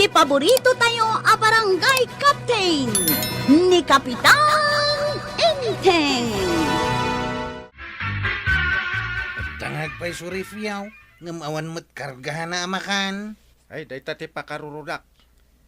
paborito tayo a barangay captain ni Kapitan Enteng. Tangag pa'y surifyaw, ngamawan mo't kargahan na amakan. Ay, day tati pakarurudak.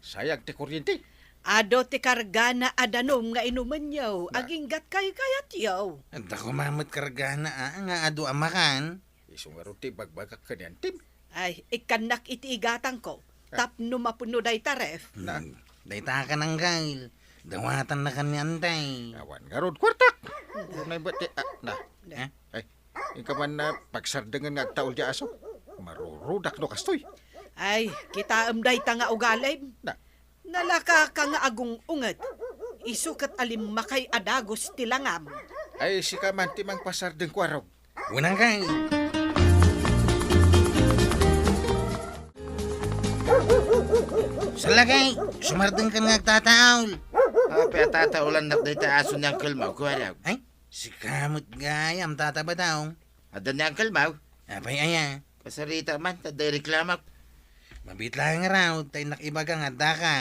Sayag ti kuryente. Ado ti karga na adanom nga inuman yaw, aginggat kay kayat yaw. At ako mamot kargahan na nga ado amakan. Isong nga ti bagbagak ka niyan, Tim. Ay, ikanak iti igatang ko. Tapno mapuno day taref. Na. Dayta ka ng gail. Dawatan na kanyantay. Awan nga rod kwartak. Unay ba ti... na. Eh? Ay, ikaw man na pagsardangan nga taol di aso. Marurudak no kastoy. Ay, kita day ta nga ugalay. Na. Nalaka ka nga agong unget. Isukat alim makay adagos tilangam. Ay, si ka man ti mang pasardeng kwarog. Unang gail. Salagay, sumardeng ka nga tataol. Apa tataulan nak dayta aso ni Uncle Mau ko araw. Ay, si kamot gayam tataba daw. Adan ni Uncle Mau. Apay aya. Pasarita man taday reklamak. Mabit lang raw, tayo nakibagang handa ka.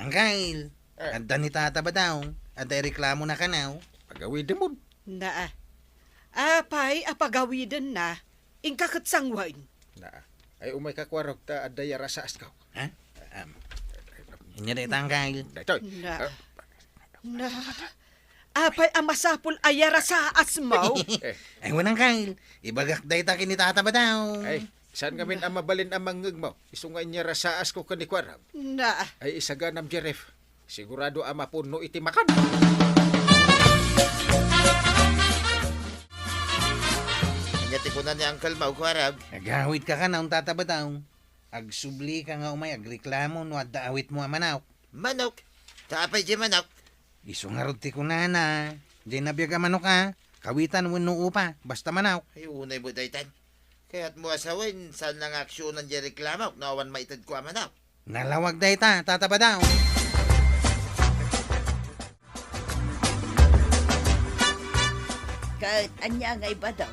Ang gail, handa ni tataba daw. Handa reklamo na ka now. Pagawin mo. Na. Apay, apagawidan na. Ingkakat sangwain. Na. Ay, umay ka kwarog ta adaya rasaas ka. Ha? Hindi na itang gail. Daytoy. Na. Na. Apay, amasapul ayara sa asmaw. Ay, wanang gail. Ibagak day ta kinitataba daw. Ay, saan gamin ang mabalin ang mangag mo? Isungay niya rasaas ko kani kwarog. Na. Ay, isaganam Jeref. Sigurado ang mapuno iti makan. Nyati ko na ni Uncle Mau ko araw. Nagawit ka ka na ang tataba daw. Agsubli ka nga umay, agreklamo no at daawit mo ang manok. Manok. Tapay di manok. Isungarot ti ko na. Di nabiyaga manok ka. Kawitan mo no upa, basta manok. Ay, unay mo daytan. Kaya't mo asawin, saan lang aksyonan di reklamak, nawan maitad ko ang manok. Nalawag day ta, tataba daw. Kahit anya nga iba daw,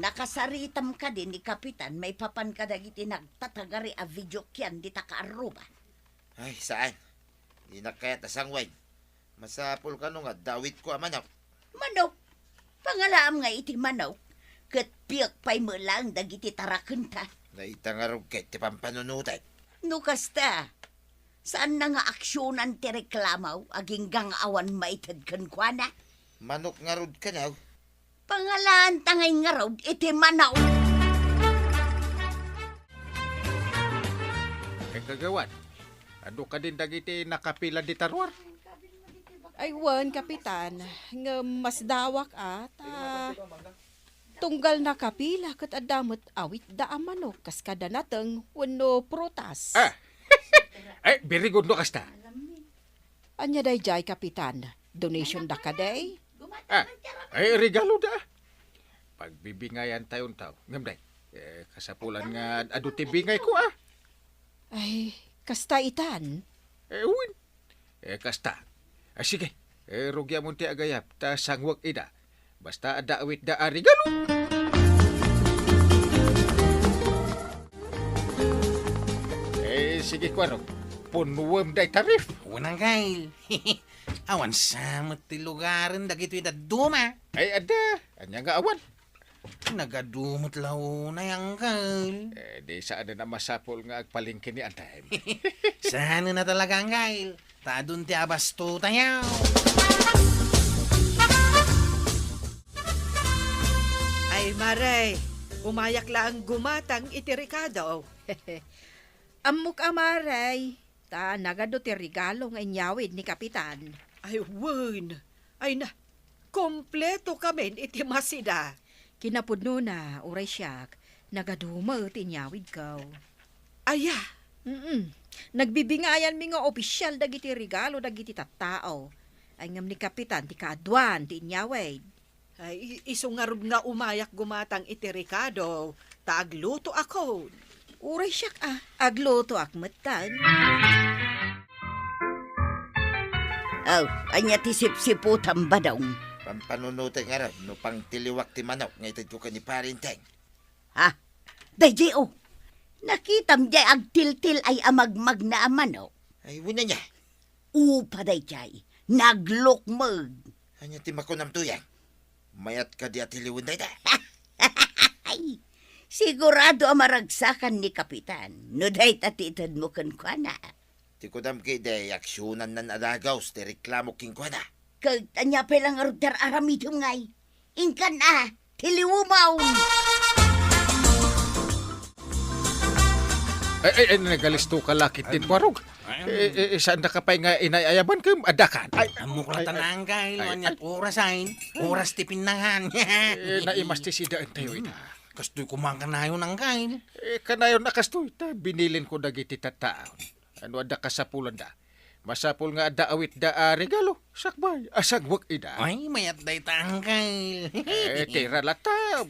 nakasaritam ka din ni Kapitan, may papan ka dagiti nagtatagari a video kyan di ta kaaruba. Ay, saan? Di na kaya tasangwain. Masapul ka nung nga, dawit ko ang manok. Manok, pangalaam nga iti manok, kat piyak pa'y mo lang dagiti taraken ta. Naitangarog kay ti pampanunutan. No kasta, saan na nga aksyonan ti reklamaw, aging gang awan maitad kan kwa na? Manok nga rod ka na. Pangalaan tangay nga raw, iti manaw. Kay kagawan. Ano ka din dagiti nakapila di tarwar? Ay, wan, Kapitan, nga mas dawak tunggal na kapila kat adamot awit da amanok kas kada nateng wano prutas. Ay, very good no kasta. Anya day jay, Kapitan, donation da ka day? Ay, regalo da. Pagbibingayan tayong tao. Ngamday, kasapulan nga aduti bingay ko Ay, kasta itan. Uwin. Kasta. Sige, rugya mo ti agayap, ta sangwag ida. Basta adawit da regalo. Sige kwarog. Punuwam day tarif. Unang gail. Awan samot ti lugaran dagito ida duma. Ay, ada. Anya nga awan. Nagadumot law na yung gail. Di saan na masapol nga agpalingkin ni Antay. Sana na talaga ang gail. Tadun ti abasto tayo. Ay, Maray. Umayak lang gumatang iti Ricardo. Amok amaray, ta nagado ti regalo nga inyawid ni Kapitan. Ay, wan. Ay na. Kompleto kami iti masida. Kinapudno na, uray siyak, nagaduma ti inyawid ko. Aya. Nagbibingayan mi nga opisyal dagiti regalo dagiti tattao. Ay ngam ni Kapitan ti kaadwan ti inyawid. Ay, isungarub nga umayak gumatang iti Ricardo. Taagluto ako. Uray siyak agluto akmatan. Aw, anya ti sipsiputan ba daw? Pampanunutan nga raw, no pang tiliwak ti manok, nga itad ko ka ni Parinteng. Ha? Dayji, oh, Nakitam jay agtiltil ay amagmag na amano. Ay, wala niya. Upa day jay, naglukmag. Hanya timakunam to yan. Mayat ka di at hiliwin day da. Ay, sigurado amaragsakan ni Kapitan. No day tatitad mo kan kwa na. Ti ko dam kay day aksyonan nan adagaw ti reklamo king kwa na. Kagtanya pelang arudar aramidum ngay. Ingkan tiliwumaw. Ay, nagalisto ka lakit din, Warog. Saan na ka pa nga inayayaban ka, adakan? Ay, Amok lang tanang kay, ay, luan oras ay. Oras ti pinangan. naimas ti sidaan tayo ina. Kastoy kumangkanayo ng kain. Kanayon nakastoy ta, binilin ko dagiti tataon. Ano ada kasapulan da? Masapul nga ada awit da regalo. Sakbay, asagwag ida. Ay, mayat day tangkay. Tira lata.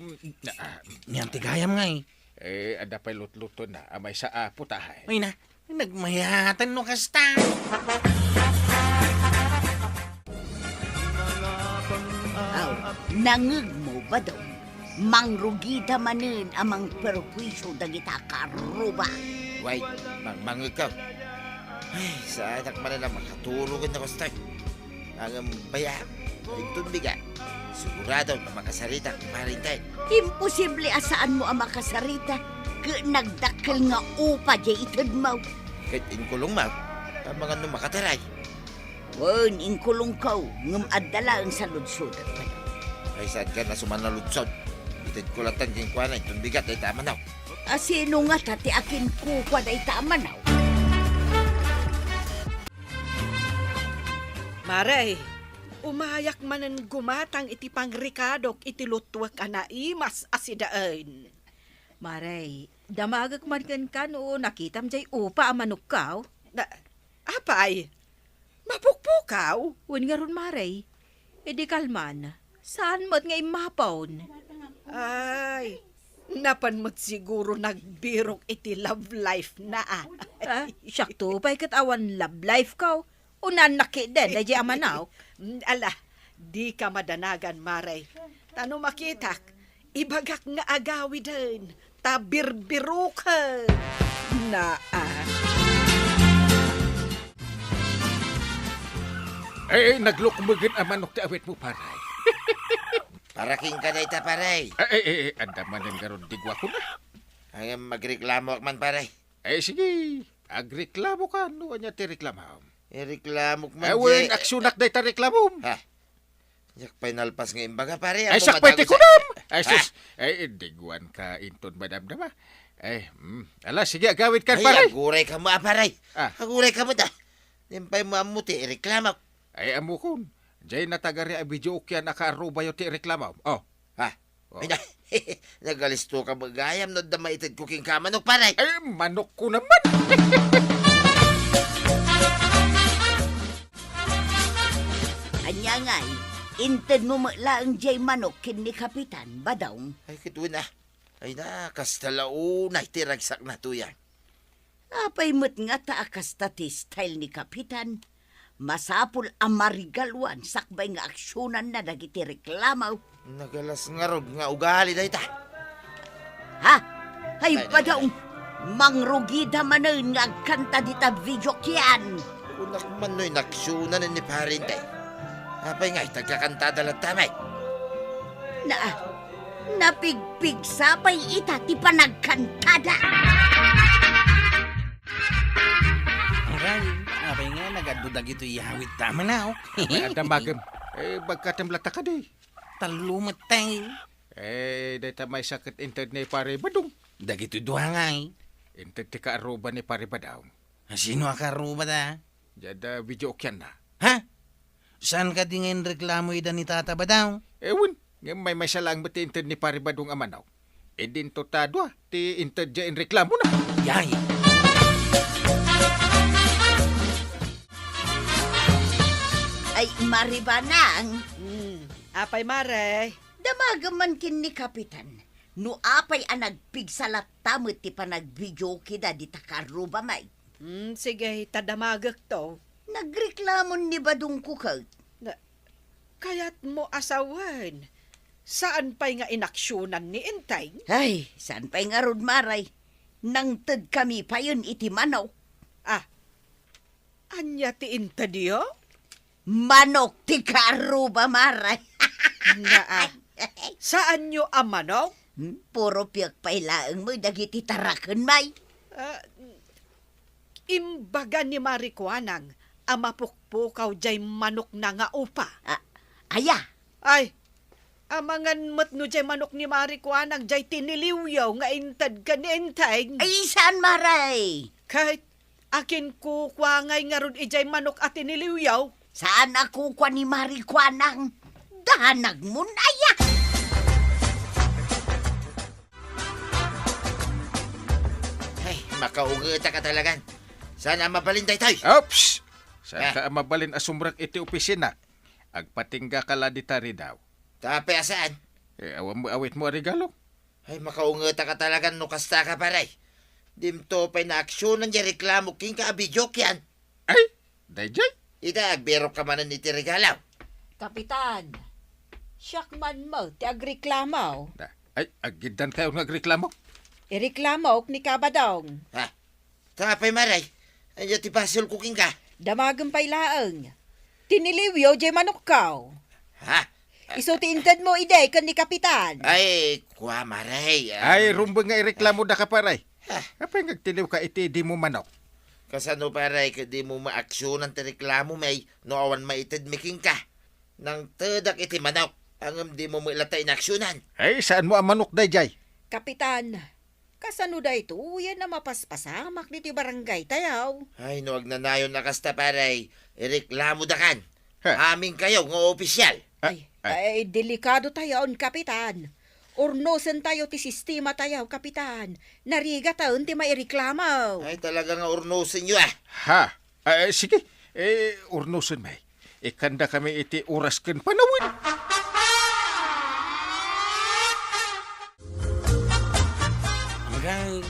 Niyan tigayam nga eh. Ada pa lut-luto na, amay sa putahay. Ay na, nagmayatan no kasta. Aw, nangeg mo ba daw? Mangrugita manin amang perwisyo dagita karuba. Wait, mangagaw. Ay, sa anak man na makatulogin ako start. Ang baya, ay tumbiga. Sigurado na makasarita kung marintay. Imposible asaan mo ang makasarita. Nagdakkel nga upa jay itad mo. Kahit inkulong mo, ang mga nung makataray. Wan, inkulong ka, ngam adala ang saludsod. Ay, saan ka na sumanalutsod? Itid ko lang tangking kwa na itong bigat ay tama na. Asino nga tati akin kukwa day tama na. Maray, umayak manan gumatang iti pangrikadok iti lutwak anaimas asidaan. Maray, damagag man kan o nakitam jay upa amanukaw. Apay, mapukpukaw? Wen nga ron Maray, edi kalman, saan mo't nga imapon? Ay, napanmat siguro nagbirok iti love life na Siyak to, pa'y katawan love life kaw. Unan nakiden, dahi amanaw. Ala, di ka madanagan, Maray. Tano makitak, ibagak nga agawi din. Tabirbiro ka. Naglukmugin ang manok ti awit mo, paray. Paraking ka na ita, paray. Anda man yung garon digwa ko na. Ang magreklamo man, paray. Sige, agreklamo ka, no anya ti reklamo. Reklamo man, Wen, aksunak day ta reklamo. Ha? Yak pinalpas nga imbaga, pare. Ay, Ako sakpay ti matago kunam! Ay, sus, digwan ka inton madam-dama. Ala, sige, agawit ka, Ay, paray. aguray ka mo, paray. Ah. Aguray ka mo, da. Nimpay mo amuti, reklamo. Ay, amukon. Diyan natagari ang video kaya nakaaruba yung ti reklamo. Oh, Ha? Oh. Ay, nagalisto ka magayam, no da maitid kuking kamanok, paray. ay, manok ko naman. Anya ngay, inted mo malang jay manok kin ni Kapitan, badawng. Ay, kituin na. Ay na, kastalaunay, tiragsak na to yan. Apay mo't nga taakas tati style ni Kapitan. Masapul ang marigalwan, sakbay nga aksyonan na dagiti reklamaw. Nagalas nga rod nga ugali na ita. Ha? Ay badawng, mangrugida manon nga kanta dita video kiyan. Unak man no'y naksyunan ni parinte. Apay nga, itagkakantada lang tamay. Napigpig sapay ita ti panagkantada. Aray, abay nga, nagadudag ito ihawit tama na, oh. Ay, adamagam. Bagkatamlata ka di. Talumat tayo. Day tamay sakit inted ni pare badong. Dagito duha nga, eh. Inted ti kaaruba ni pare badaw. Sino akaruba da? Jada video kyan na. Ha? Saan ka tingin reklamo ida ni Tata ba daw? Ewan, may salang mati inted ni pare badong amanaw. Din to tadwa, ti inted dyan reklamo na. Yay! Ay maribanang, Apay, Maray. damagaman kin ni Kapitan. No apay ang nagpigsalat tamot ti panagvideo kida di takaruba may. Sige, tadamagak to. Nagreklamon ni badong kukag. Kaya't mo asawan. Saan pa'y nga inaksyonan ni Intay? Ay, saan pa'y nga rod maray? Nang ted kami pa yun iti manok. Ah, anya ti inta diyo? Manok ti karuba, maray. Nga saan nyo ang manok? Puro piyak pailaang mo, dagiti tarakan, may. Imbaga ni Marikuanang, amapukpukaw jay manok na nga upa. Aya, Ay, amangan mat no jay manok ni Marikuanang jay tiniliwyaw nga intad ka ni Enteng. ay saan, maray? Kahit akin kukwangay nga ron ijay manok at tiniliwyaw. Saan ako kwa ni Marikwanang? Dahanag mo na, aya. Ay, makaungita ka talagan. Sana mabalin tayo. Ops! Saan ka mabalin asumrak iti opisina? Agpatingga ka laditari daw. Tapi asaan? Awam mo awit mo regalo. Ay, makaungita ka talagan no kasta ka paray. Dimto pa'y na aksyonan niya reklamo king ka abidyo yan. Ay, dayjay. Ida, agbero ka manan iti regalaw. Kapitan, siyak man mo, ti agreklamaw. Ay, agidan kayo nagreklamo. Ireklamaw ni Kabadong. Ha? Tapay maray. Andiyo ti basol cooking ka. Damagang pailaang. Tiniliwyo, jay manok kaw. Ha? Iso ti intad mo ide kan ni Kapitan. Ay, kuha maray. Ay, rumbang nga ireklamo da ka paray. Kapag nagtiliw ka iti di mo manok. Kasano paray ka di mo maaksyonan ti reklamo may no awan maitid miking ka. Nang tedak iti manok. Ang di mo mailatay na aksyonan. Ay, saan mo ang manok dayjay? Kapitan, kasano da ito? Yan na mapaspasamak ni ti barangay tayaw. Ay, no, agnanayon na kasta paray. Ireklamo da kan. Ha? Aming kayo, ng opisyal. Ay, delikado tayo, Kapitan. Urnosen tayo ti sistema tayo, Kapitan. Nariga taon ti maireklamaw. Ay, talaga nga urnusin nyo ah. Ha? Ay, sige. Urnusun may. Ikanda kami iti oras ken panawin. Magay,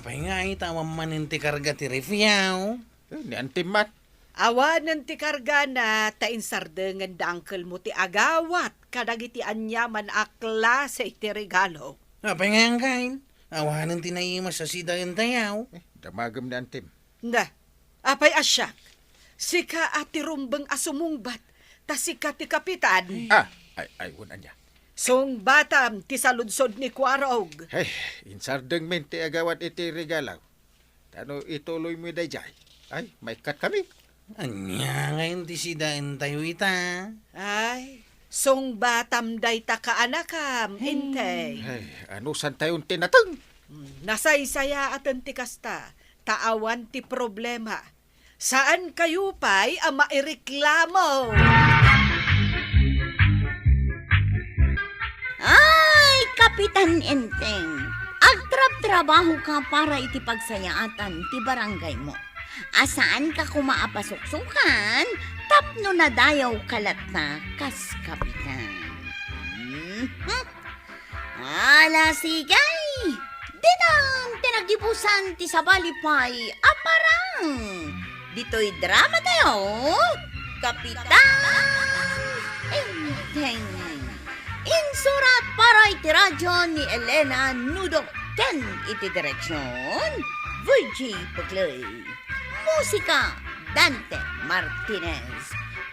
pahingay, tawang maninti karga ti refiyaw. Ni antimat. Awanan ti karga na tain sardengan da angkel mo ti agawat kadagiti anyaman akla sa iti regalo. Pahingay ang kain. Awanan tinayimas sa sidayan tayaw. Damagam ni antim. Na, apay asyak. Sika ati rumbeng asumungbat, ta sika ti Kapitan. Ay, wala niya. Song batam ti saludsod ni Kwarog. Ay, insardeng men ti agawat iti regalaw. Tano ituloy mo dayjay. Ay, may kat kami. Anya ngayon ti sidayan tayo ita. Ay, song batam day ta kaanakam, intay. Ay, ano san tayong tinatang? Nasaysaya atan ti kasta, taawan ti problema. Saan kayo pa'y ang maireklamo? Ay, Kapitan Enteng. Agtrab-trabaho ka para iti pagsayaatan ti barangay mo. Asaan ka kumaapasuksukan, tapno na dayaw kalat na kas Kapitan. Ala sigay! Ditang tinagibusan ti sabalipay aparang. Dito'y drama tayo, Kapitan Enteng. Insurat para iti radyo ni Elena Nudo. Ten iti direksyon, Virgie Pagloy. Musika, Dante Martinez.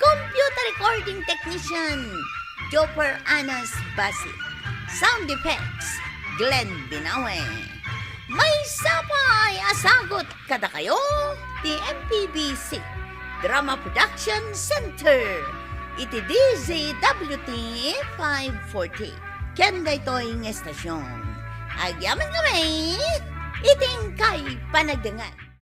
Computer recording technician, Jopper Anas Basit. Sound effects, Glenn Binawe. May sapay asagot kada kayo, ti MPBC Drama Production Center. Iti DZWT 540. Kenda ito'y estasyon. Agyaman kami, iting kay panagdangan.